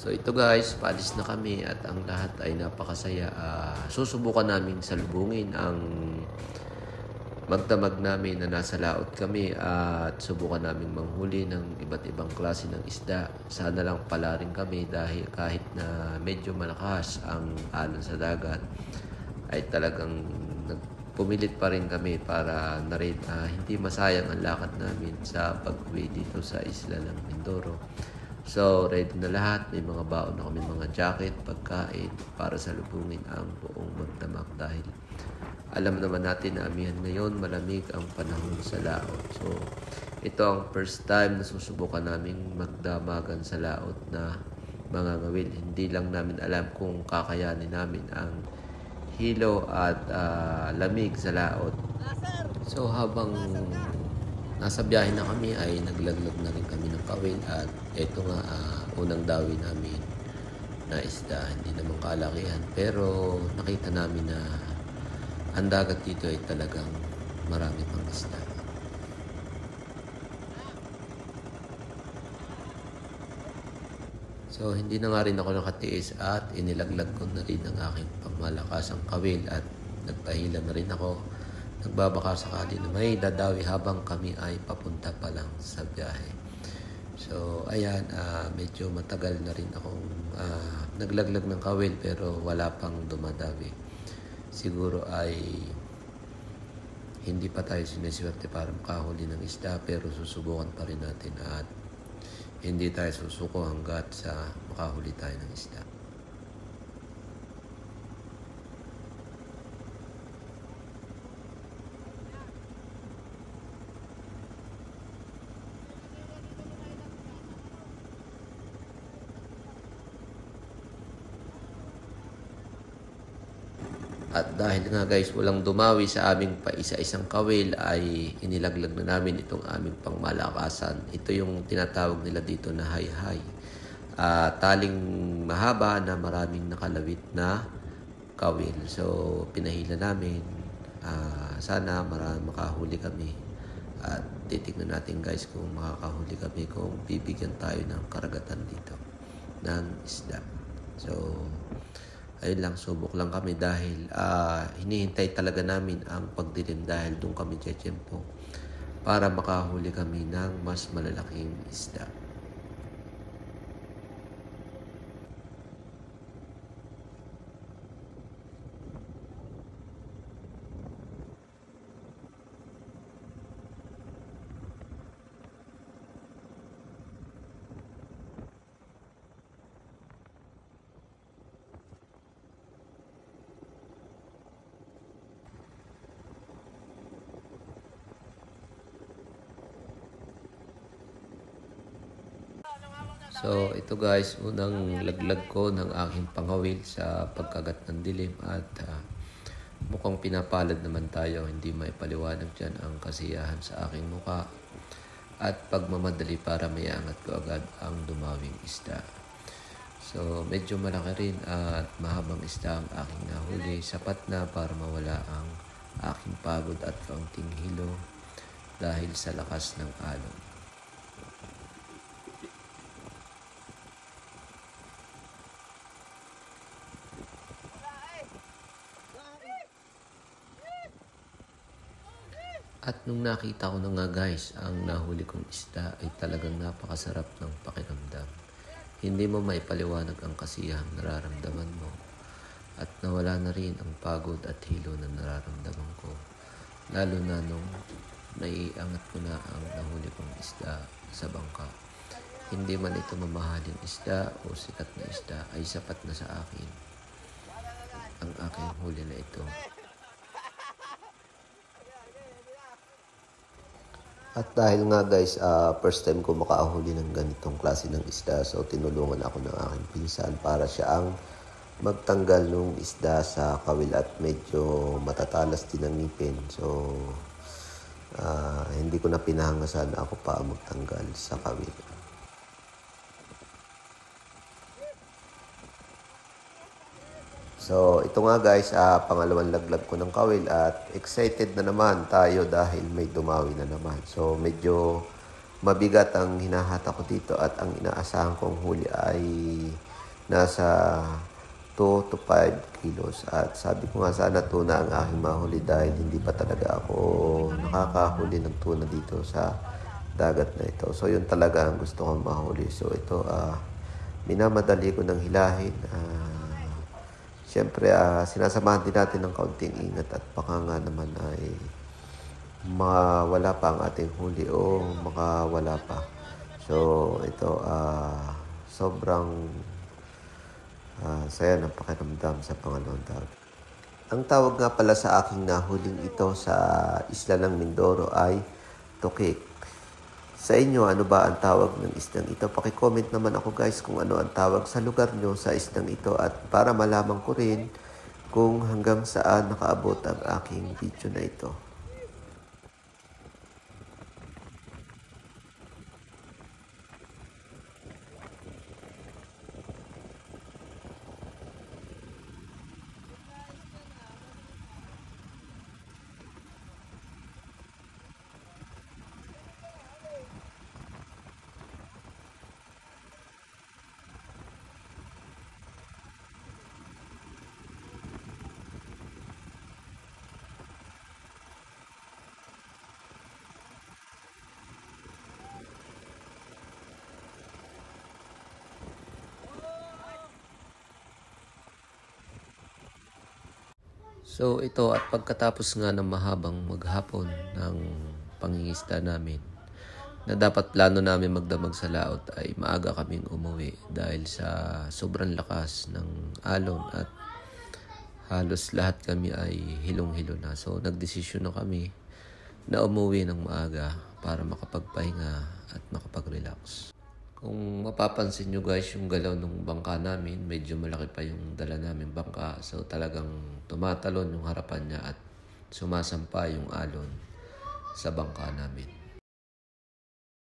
So ito guys, paalis na kami at ang lahat ay napakasaya. Susubukan namin salubungin ang magdamag namin na nasa laot kami at subukan namin manghuli ng iba't ibang klase ng isda. Sana lang pala rin kami dahil kahit na medyo malakas ang alon sa dagat ay talagang pumilit pa rin kami para na rin, hindi masayang ang lakad namin sa pag-uwi dito sa isla ng Mindoro. So, ready na lahat. May mga baon na kami, mga jacket, pagkain para salubungin ang buong magdamag dahil alam naman natin na amihan ngayon, malamig ang panahon sa laot. So, ito ang first time na susubukan namin magdamagan sa laot na mga ngawil. Hindi lang namin alam kung kakayanin namin ang hilo at lamig sa laot. So, habang nasa biyahe na kami ay naglaglag na rin kami ng kawil at ito nga unang dawi namin na isda. Hindi naman kalakihan pero nakita namin na ang dagat dito ay talagang marami pang isda. So hindi na nga rin ako nakatiis at inilaglag ko na rin ang aking pangmalakasang kawil at nagpahila na rin ako. Nagbabaka sakali na may dadawi habang kami ay papunta pa lang sa biyahe. So ayan, medyo matagal na rin akong naglaglag ng kawil pero wala pang dumadawi. Siguro ay hindi pa tayo siniswerte para makahuli ng isda pero susubukan pa rin natin at hindi tayo susuko hanggat sa makahuli tayo ng isda. At dahil nga guys, walang dumawi sa aming paisa-isang kawil ay inilaglag na namin itong aming pangmalakasan. Ito yung tinatawag nila dito na hay-hay. Taling mahaba na maraming nakalawit na kawil. So pinahila namin. Sana makahuli kami. At titignan natin guys kung makakahuli kami kung bibigyan tayo ng karagatan dito ng isda. So ayun lang, subok lang kami dahil hinihintay talaga namin ang pagdilim dahil doon kami tiyempo para makahuli kami ng mas malalaking isda. So ito guys, unang laglag ko ng aking pangawil sa pagkagat ng dilim at mukhang pinapalad naman tayo. Hindi may paliwanag dyan ang kasiyahan sa aking muka at pagmamadali para mayangat ko agad ang dumawing isda. So medyo malaki rin at mahabang isda ang aking nahuli. Sapat na para mawala ang aking pagod at kaunting hilo dahil sa lakas ng alon. At nung nakita ko na nga guys, ang nahuli kong isda ay talagang napakasarap ng pakiramdam. Hindi mo maipaliwanag ang kasiyahang nararamdaman mo. At nawala na rin ang pagod at hilo na nararamdaman ko. Lalo na nung naiangat ko na ang nahuli kong isda sa bangka. Hindi man ito mamahaling isda o sikat na isda ay sapat na sa akin ang aking huli na ito. At dahil nga guys, first time ko makahuli ng ganitong klase ng isda. So tinulungan ako ng aking pinsan para siya ang magtanggal ng isda sa kawil at medyo matatalas din ang ngipin. So hindi ko na pinahangasan na ako pa magtanggal sa kawil. So, ito nga guys, pangalawang laglag ko ng kawil at excited na naman tayo dahil may dumawi na naman. So, medyo mabigat ang hinahata ko dito at ang inaasahan kong huli ay nasa 2 to 5 kilos. At sabi ko nga sana tuna ang aking mahuli dahil hindi pa talaga ako nakakahuli ng tuna dito sa dagat na ito. So yun talaga ang gusto kong mahuli. So ito minamadali ko ng hilahin. Siyempre sinasamahan din natin ng kaunting ingat at baka nga naman ay mawala pa ang ating huli o makawala pa. So ito sobrang saya ng pakiramdam sa pangalawang tawag. Ang tawag nga pala sa aking nahuling ito sa isla ng Mindoro ay tukik. Sa inyo, ano ba ang tawag ng isdang ito? Paki-comment naman ako guys kung ano ang tawag sa lugar nyo sa isdang ito at para malaman ko rin kung hanggang saan nakaabot ang aking video na ito. So ito at pagkatapos nga ng mahabang maghapon ng pangingisda namin na dapat plano namin magdamag sa laot ay maaga kaming umuwi dahil sa sobrang lakas ng alon at halos lahat kami ay hilong-hilo na. So nagdesisyon na kami na umuwi ng maaga para makapagpahinga at makapag-relax. Kung mapapansin nyo guys, yung galaw ng bangka namin, medyo malaki pa yung dala namin bangka. So talagang tumatalon yung harapan niya at sumasampa yung alon sa bangka namin.